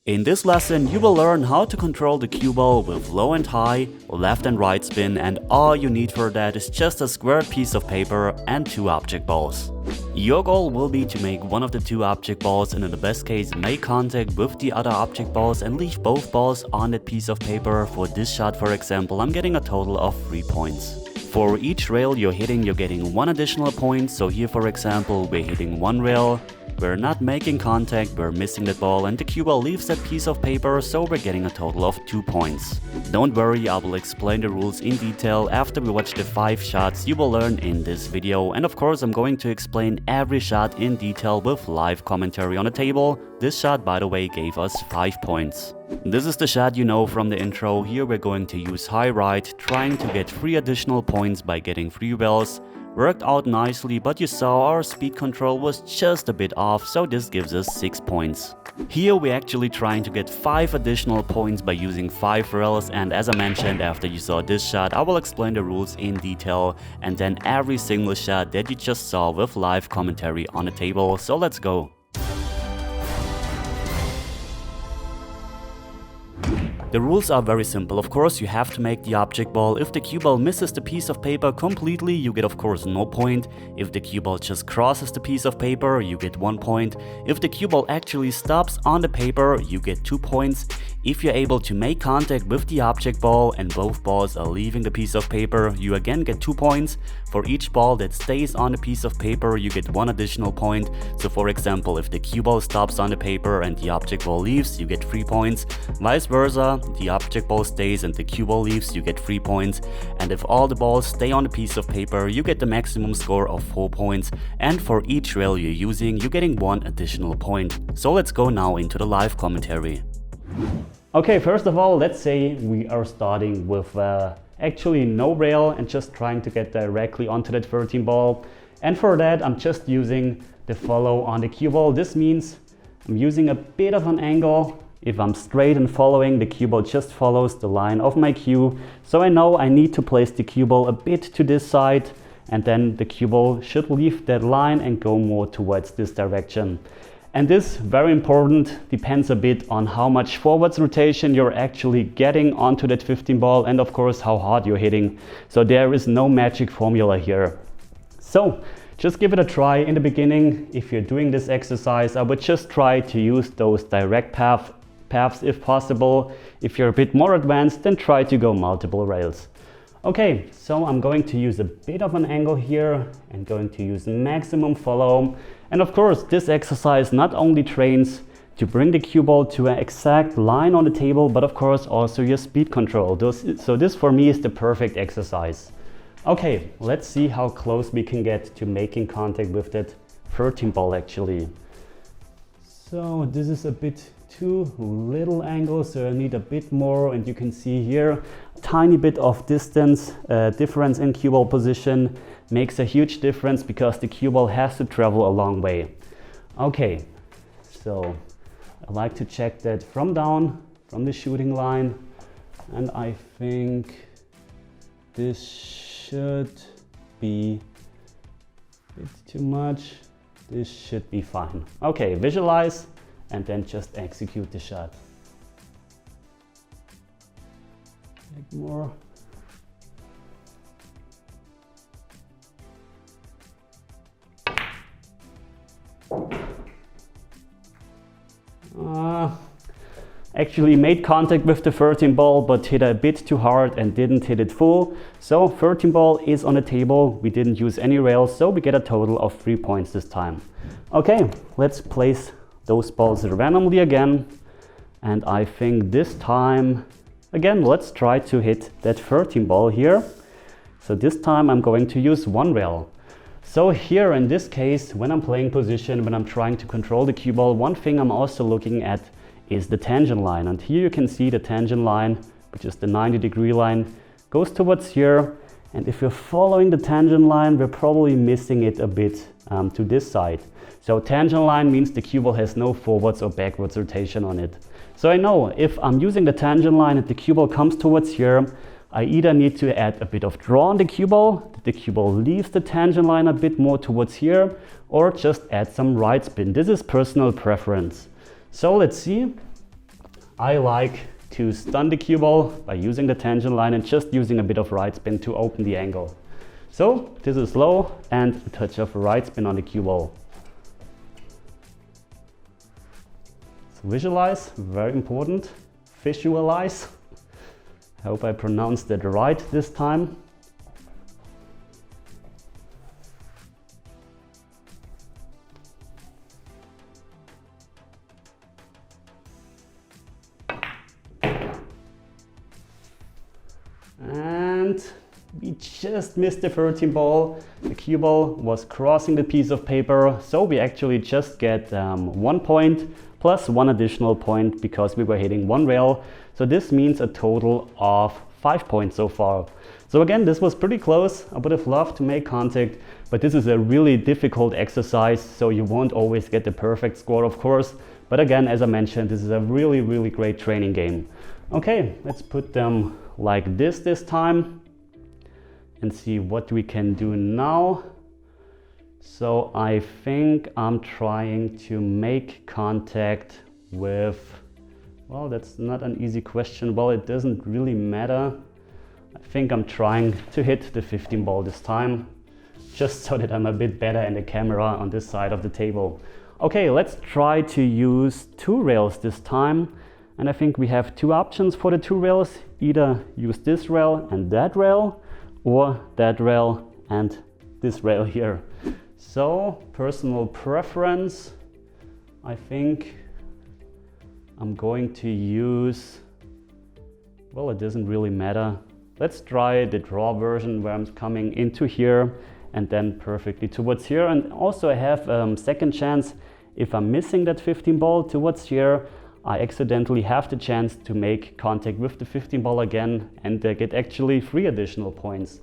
In this lesson, you will learn how to control the cue ball with low and high, left and right spin, and all you need for that is just a squared piece of paper and 2 object balls. Your goal will be to make one of the 2 object balls and in the best case make contact with the other object balls and leave both balls on that piece of paper. For this shot, for example, I'm getting a total of 3 points. For each rail you're getting 1 additional point. So here, for example, we're hitting 1 rail. We're not making contact, we're missing that ball, and the cue ball leaves that piece of paper, so we're getting a total of 2 points. Don't worry, I will explain the rules in detail after we watch the 5 shots you will learn in this video. And of course, I'm going to explain every shot in detail with live commentary on the table. This shot, by the way, gave us 5 points. This is the shot you know from the intro. Here we're going to use high right, trying to get 3 additional points by getting 3 rails. Worked out nicely, but you saw our speed control was just a bit off, so this gives us 6 points. Here we're actually trying to get 5 additional points by using 5 rails, and as I mentioned, after you saw this shot, I will explain the rules in detail and then every single shot that you just saw with live commentary on the table, so let's go. The rules are very simple. Of course, you have to make the object ball. If the cue ball misses the piece of paper completely, you get of course no point. If the cue ball just crosses the piece of paper, you get 1 point. If the cue ball actually stops on the paper, you get 2 points. If you're able to make contact with the object ball and both balls are leaving the piece of paper, you again get 2 points. For each ball that stays on the piece of paper, you get 1 additional point. So for example, if the cue ball stops on the paper and the object ball leaves, you get 3 points. Vice versa, the object ball stays and the cue ball leaves, you get 3 points. And if all the balls stay on the piece of paper, you get the maximum score of 4 points. And for each rail you're using, you're getting 1 additional point. So let's go now into the live commentary. Okay, first of all, let's say we are starting with actually no rail and just trying to get directly onto that 13 ball. And for that, I'm just using the follow on the cue ball. This means I'm using a bit of an angle. If I'm straight and following, the cue ball just follows the line of my cue. So I know I need to place the cue ball a bit to this side, and then the cue ball should leave that line and go more towards this direction. And this, very important, depends a bit on how much forwards rotation you're actually getting onto that 15 ball and of course how hard you're hitting. So there is no magic formula here. So just give it a try in the beginning. If you're doing this exercise, I would just try to use those direct paths if possible. If you're a bit more advanced, then try to go multiple rails. Okay, so I'm going to use a bit of an angle here and going to use maximum follow. And of course, this exercise not only trains to bring the cue ball to an exact line on the table, but of course also your speed control. So this for me is the perfect exercise. Okay, let's see how close we can get to making contact with that 13 ball actually. So this is a bit too little angle, so I need a bit more, and you can see here tiny bit of distance difference in cue ball position makes a huge difference because the cue ball has to travel a long way. Okay, so I like to check that from down from the shooting line, and I think this should be a bit too much. This should be fine. Okay, visualize and then just execute the shot. Take more. Actually made contact with the 13 ball, but hit a bit too hard and didn't hit it full. So 13 ball is on the table. We didn't use any rails, so we get a total of 3 points this time. Okay, let's place those balls randomly again. And I think this time, again, let's try to hit that 13 ball here. So this time I'm going to use 1 rail. So here in this case, when I'm playing position, when I'm trying to control the cue ball, one thing I'm also looking at is the tangent line. And here you can see the tangent line, which is the 90-degree line, goes towards here. And if you're following the tangent line, we're probably missing it a bit to this side. So tangent line means the cue ball has no forwards or backwards rotation on it. So I know if I'm using the tangent line and the cue ball comes towards here, I either need to add a bit of draw on the cue ball, that the cue ball leaves the tangent line a bit more towards here, or just add some right spin. This is personal preference. So let's see. I like to stun the cue ball by using the tangent line and just using a bit of right spin to open the angle. So this is low and a touch of right spin on the cue ball. So visualize, very important. Visualize. I hope I pronounced that right this time. And we just missed the 13 ball. The cue ball was crossing the piece of paper, so we actually just get 1 point plus 1 additional point because we were hitting 1 rail. So this means a total of 5 points so far. So again, this was pretty close. I would have loved to make contact, but this is a really difficult exercise, so you won't always get the perfect score, of course. But again, as I mentioned, this is a really great training game. Okay, let's put them like this time and see what we can do now. So I think I'm trying to make contact with, well, that's not an easy question. Well, it doesn't really matter. I think I'm trying to hit the 15 ball this time, just so that I'm a bit better in the camera on this side of the table. Okay, let's try to use 2 rails this time. And I think we have 2 options for the 2 rails. Either use this rail and that rail, or that rail and this rail here. So, personal preference, I think I'm going to use, well, it doesn't really matter. Let's try the draw version where I'm coming into here and then perfectly towards here. And also I have second chance if I'm missing that 15 ball towards here. I accidentally have the chance to make contact with the 15 ball again and get actually 3 additional points.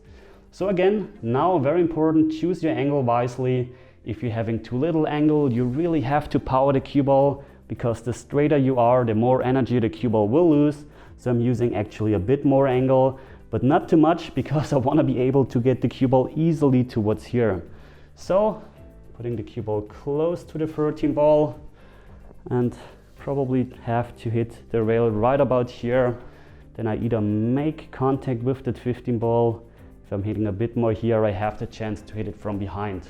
So again, now very important, choose your angle wisely. If you're having too little angle, you really have to power the cue ball, because the straighter you are, the more energy the cue ball will lose. So I'm using actually a bit more angle, but not too much, because I want to be able to get the cue ball easily towards here. So putting the cue ball close to the 13 ball and probably have to hit the rail right about here. Then I either make contact with that 15 ball. If I'm hitting a bit more here, I have the chance to hit it from behind.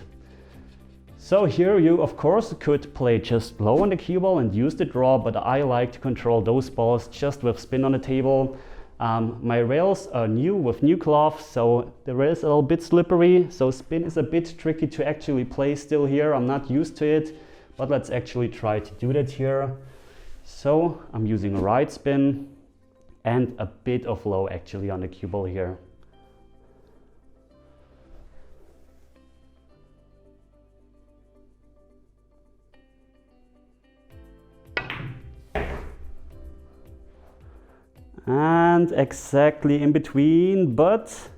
So here you of course could play just low on the cue ball and use the draw, but I like to control those balls just with spin on the table. My rails are new with new cloth, so the rail is a little bit slippery, so spin is a bit tricky to actually play still here. I'm not used to it, but let's actually try to do that here. So I'm using a right spin and a bit of low actually on the cue ball here. And exactly in between, but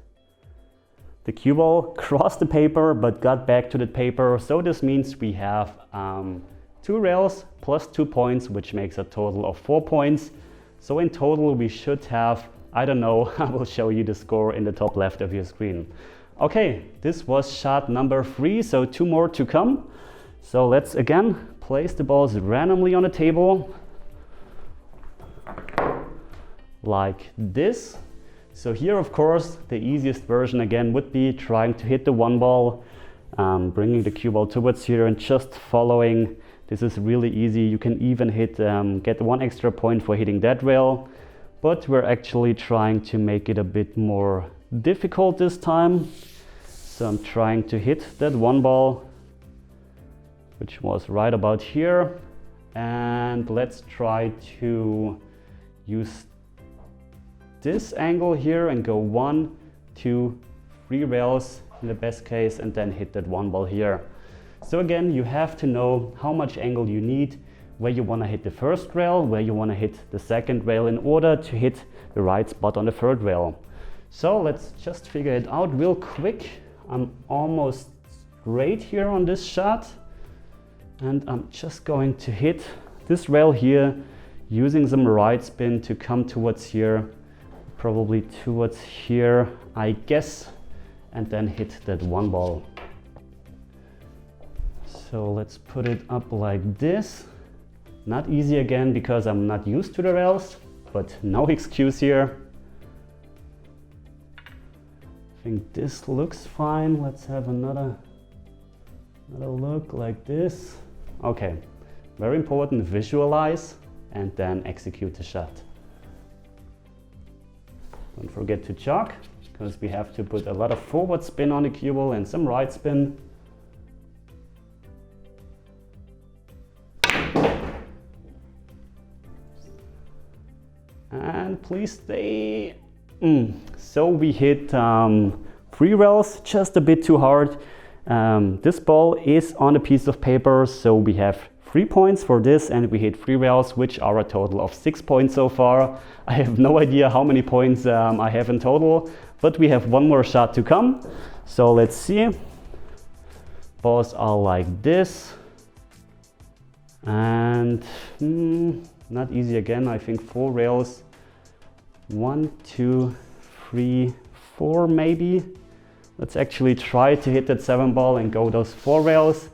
the cue ball crossed the paper but got back to the paper. So this means we have 2 rails plus 2 points, which makes a total of 4 points. So in total we should have, I don't know, I will show you the score in the top left of your screen. Okay, this was shot number 3, so 2 more to come. So let's again place the balls randomly on the table like this. So here of course the easiest version again would be trying to hit the 1 ball, bringing the cue ball towards here and just following. This is really easy. You can even hit get 1 extra point for hitting that rail, but we're actually trying to make it a bit more difficult this time. So I'm trying to hit that 1 ball, which was right about here, and let's try to use this angle here and go 1, 2, 3 rails in the best case, and then hit that 1 ball here. So again, you have to know how much angle you need, where you want to hit the first rail, where you want to hit the second rail in order to hit the right spot on the 3rd rail. So let's just figure it out real quick. I'm almost straight here on this shot, and I'm just going to hit this rail here using some right spin to come towards here, probably towards here, I guess, and then hit that 1 ball. So let's put it up like this. Not easy again because I'm not used to the rails, but no excuse here. I think this looks fine. Let's have another look like this. Okay, very important, visualize and then execute the shot. Don't forget to jog, because we have to put a lot of forward spin on the cue ball and some right spin. And please stay. So we hit 3 rails, just a bit too hard. This ball is on a piece of paper, so we have 3 points for this, and we hit 3 rails, which are a total of 6 points so far. I have no idea how many points I have in total, but we have one more shot to come. So let's see. Balls are like this. And not easy again. I think 4 rails. 1, 2, 3, 4 maybe. Let's actually try to hit that 7 ball and go those 4 rails.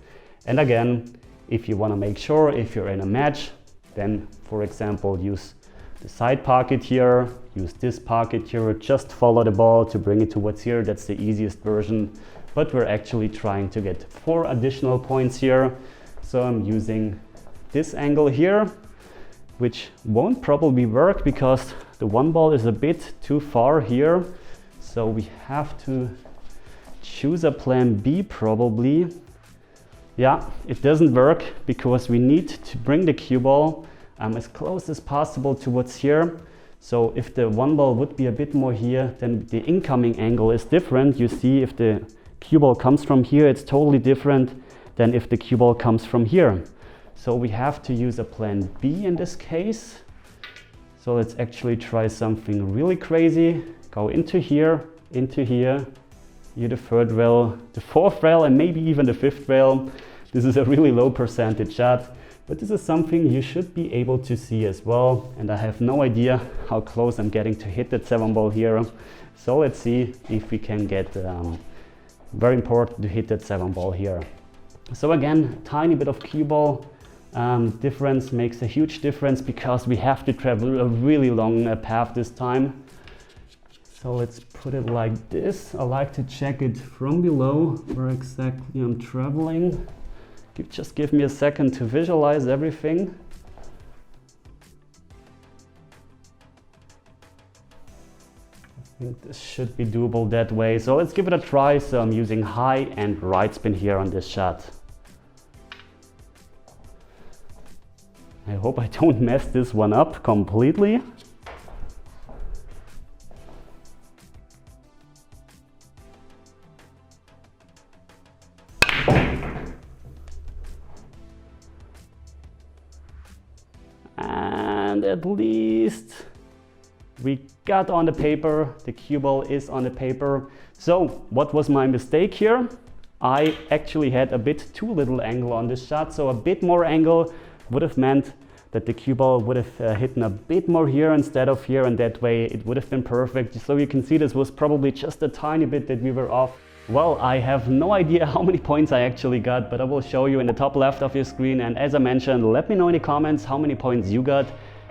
And again, if you want to make sure, if you're in a match, then for example use the side pocket here, use this pocket here, just follow the ball to bring it towards here. That's the easiest version, but we're actually trying to get 4 additional points here. So I'm using this angle here, which won't probably work because the 1 ball is a bit too far here. So we have to choose a plan B probably. Yeah, it doesn't work because we need to bring the cue ball as close as possible towards here. So if the 1 ball would be a bit more here, then the incoming angle is different. You see, if the cue ball comes from here, it's totally different than if the cue ball comes from here. So we have to use a plan B in this case. So let's actually try something really crazy. Go into here, here the 3rd rail, the 4th rail, and maybe even the 5th rail. This is a really low percentage shot, but this is something you should be able to see as well. And I have no idea how close I'm getting to hit that 7 ball here. So let's see if we can get, very important to hit that 7 ball here. So again, tiny bit of cue ball difference makes a huge difference because we have to travel a really long path this time. So let's put it like this. I like to check it from below where exactly I'm traveling. Just give me a second to visualize everything. I think this should be doable that way. So let's give it a try. So I'm using high and right spin here on this shot. I hope I don't mess this one up completely. And at least we got on the paper, the cue ball is on the paper. So what was my mistake here? I actually had a bit too little angle on this shot, so a bit more angle would have meant that the cue ball would have hit a bit more here instead of here, and that way it would have been perfect. So you can see this was probably just a tiny bit that we were off. Well, I have no idea how many points I actually got, but I will show you in the top left of your screen. And as I mentioned, let me know in the comments how many points you got.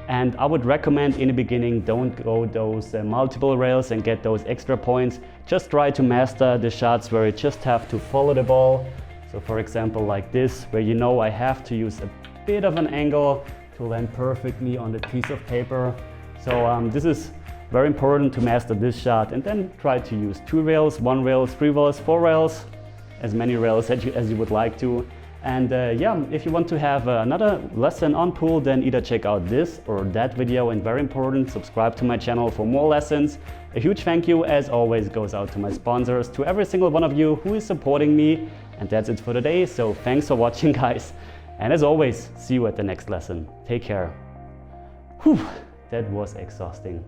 And I would recommend in the beginning, don't go those multiple rails and get those extra points. Just try to master the shots where you just have to follow the ball. So for example, like this, where you know I have to use a bit of an angle to land perfectly on the piece of paper. So this is very important to master this shot, and then try to use 2 rails, 1 rail, 3 rails, 4 rails, as many rails as you would like to. And yeah, if you want to have another lesson on pool, then either check out this or that video, and very important, subscribe to my channel for more lessons. A huge thank you as always goes out to my sponsors, to every single one of you who is supporting me. And that's it for today, so thanks for watching guys. And as always, see you at the next lesson. Take care. Whew, that was exhausting.